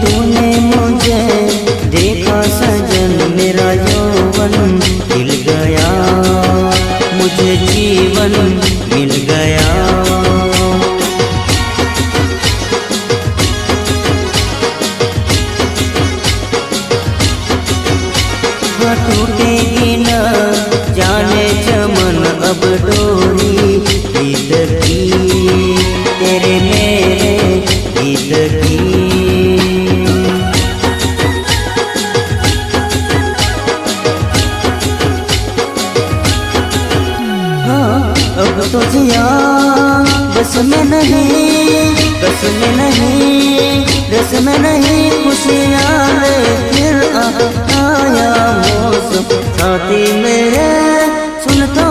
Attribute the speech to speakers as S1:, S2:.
S1: तूने मुझे देखा सजन, मेरा यौवन खिल गया, मुझे जीवन मिल गया। टूटेगी न जाने चमन अब डोरी प्रीत की, तेरे मेरे गीत की। हाँ अब तो जिया बस में नहीं, बस में नहीं, रस में नहीं, खुशियाँ फिर आया मौसम साथी मेरे सुन तो